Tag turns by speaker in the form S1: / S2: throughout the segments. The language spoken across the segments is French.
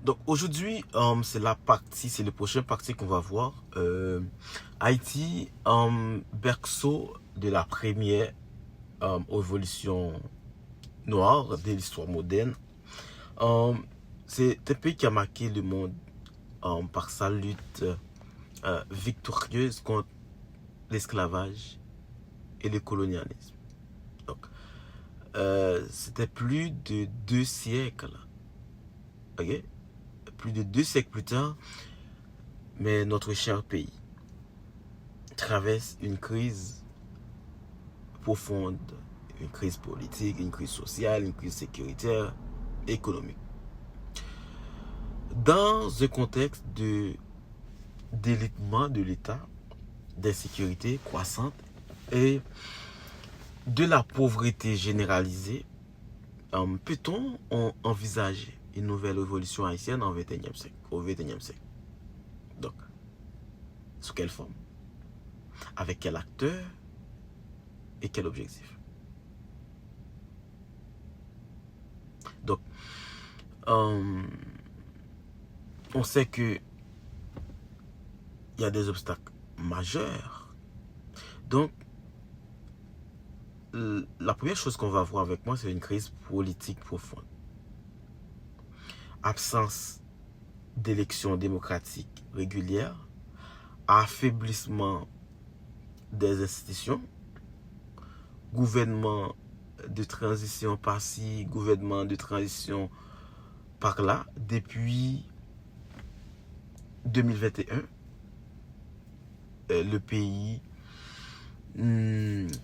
S1: Donc aujourd'hui, c'est le prochain parti qu'on va voir. Haïti, berceau de la première révolution noire de l'histoire moderne. C'est un pays qui a marqué le monde par sa lutte victorieuse contre l'esclavage et le colonialisme. Donc, c'était plus de 2 siècles. Ok? Plus de 2 siècles plus tard, mais notre cher pays traverse une crise profonde, une crise politique, une crise sociale, une crise sécuritaire, économique. Dans un contexte de délitement de l'État, d'insécurité croissante et de la pauvreté généralisée, peut-on envisager une nouvelle révolution haïtienne au XXIe siècle? Donc, sous quelle forme? Avec quel acteur? Et quel objectif? Donc, on sait que il y a des obstacles majeurs. Donc, la première chose qu'on va voir avec moi, c'est une crise politique profonde. Absence d'élections démocratiques régulières, affaiblissement des institutions, gouvernement de transition par-ci, gouvernement de transition par-là, depuis 2021, le pays,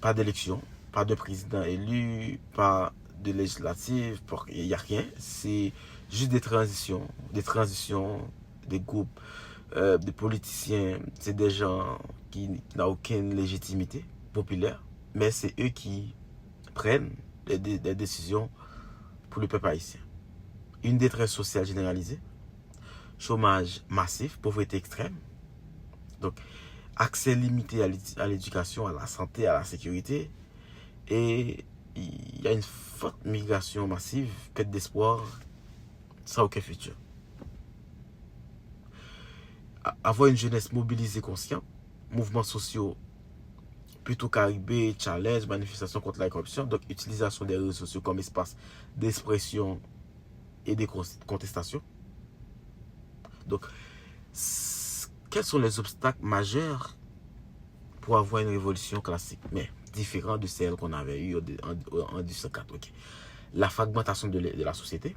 S1: pas d'élection, pas de président élu, pas de législative, il n'y a rien, c'est juste des transitions, des groupes, des politiciens, c'est des gens qui n'ont aucune légitimité populaire, mais c'est eux qui prennent des décisions pour le peuple haïtien. Une détresse sociale généralisée, chômage massif, pauvreté extrême, donc accès limité à l'éducation, à la santé, à la sécurité, et il y a une forte migration massive, perte d'espoir, sans aucun futur. Avoir une jeunesse mobilisée consciente, mouvements sociaux plutôt caribés, challenge, manifestations contre la corruption, donc utilisation des réseaux sociaux comme espace d'expression et de contestation. Donc, quels sont les obstacles majeurs pour avoir une révolution classique, mais différente de celle qu'on avait eue en 1804? Okay. La fragmentation de la société,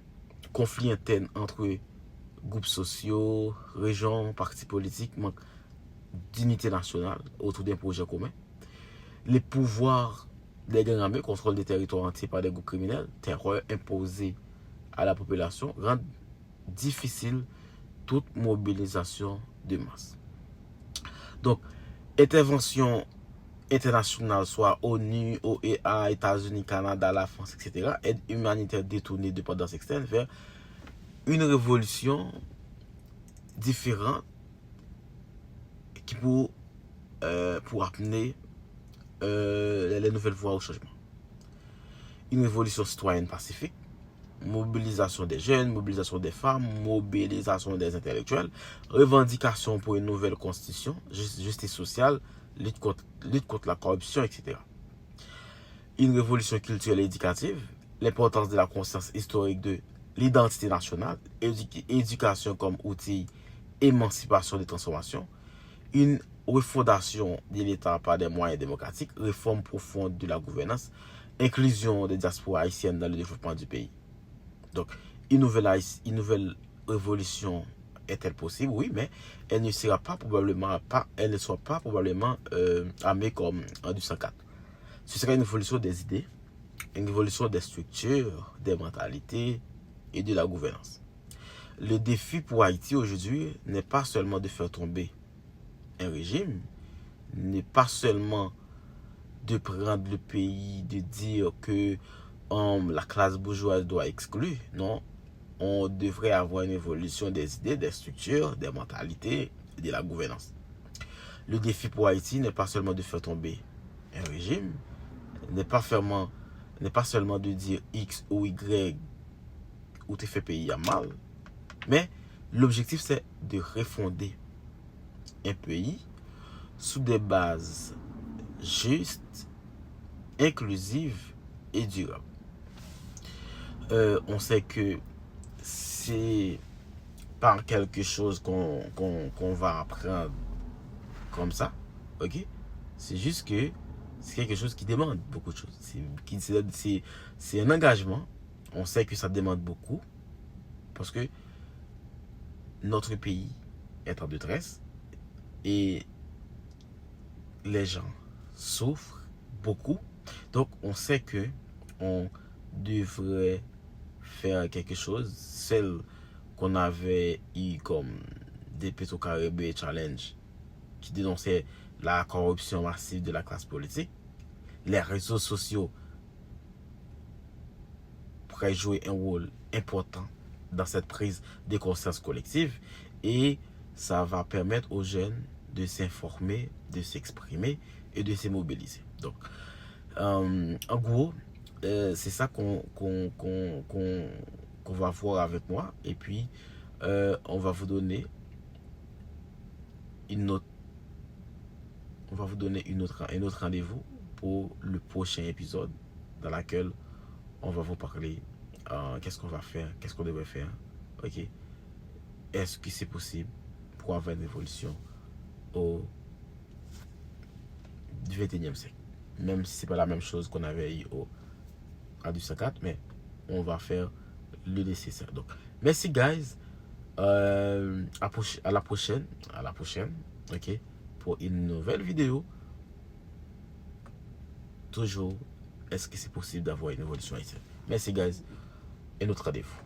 S1: conflits internes entre groupes sociaux, régions, partis politiques, manque d'unité nationale autour d'un projet commun, les pouvoirs des gangs armés, contrôle des territoires entiers par des groupes criminels, terreur imposée à la population, rendent difficile toute mobilisation de masse. Donc, intervention internationale, soit ONU, OEA, États-Unis, Canada, la France, etc., aide humanitaire détournée de dépendance externe vers une révolution différente qui pour amener les nouvelles voies au changement. Une révolution citoyenne pacifique, mobilisation des jeunes, mobilisation des femmes, mobilisation des intellectuels, revendication pour une nouvelle constitution, justice sociale, lutte contre la corruption, etc. Une révolution culturelle et éducative, l'importance de la conscience historique de l'identité nationale, éducation comme outil, émancipation des transformations, une refondation de l'État par des moyens démocratiques, réforme profonde de la gouvernance, inclusion des diasporas haïtiennes dans le développement du pays. Donc, une nouvelle révolution est-elle possible? Oui, mais elle ne sera pas probablement armée comme en 1804. Ce sera une révolution des idées, une révolution des structures, des mentalités et de la gouvernance. Le défi pour Haïti aujourd'hui n'est pas seulement de faire tomber un régime, n'est pas seulement de prendre le pays, de dire que la classe bourgeoise doit exclure. Non, on devrait avoir une évolution des idées, des structures, des mentalités et de la gouvernance. Le défi pour Haïti n'est pas seulement de faire tomber un régime, n'est pas seulement de dire X ou Y ou te fait pays à mal, Mais l'objectif, c'est de refonder un pays sous des bases justes, inclusives et durables. On sait que c'est pas quelque chose qu'on va apprendre comme ça, ok? C'est juste que c'est quelque chose qui demande beaucoup de choses. C'est un engagement. On sait que ça demande beaucoup parce que notre pays est en détresse et les gens souffrent beaucoup. Donc, on sait que on devrait faire quelque chose. Celle qu'on avait eu comme des Petro-Caribé Challenge qui dénonçait la corruption massive de la classe politique. Les réseaux sociaux pourraient jouer un rôle important dans cette prise de conscience collective et ça va permettre aux jeunes de s'informer, de s'exprimer et de se mobiliser. Donc, en gros, c'est ça qu'on va voir avec moi. Et puis, on va vous donner un autre rendez-vous pour le prochain épisode dans lequel on va vous parler qu'est-ce qu'on va faire, qu'est-ce qu'on devrait faire. Ok? Est-ce que c'est possible pour avoir une évolution au 21e siècle? Même si c'est pas la même chose qu'on avait eu à 204, mais on va faire le nécessaire. Donc, merci guys. À la prochaine, ok, pour une nouvelle vidéo. Toujours, est-ce que c'est possible d'avoir une évolution haïtienne? Merci guys, et notre rendez-vous.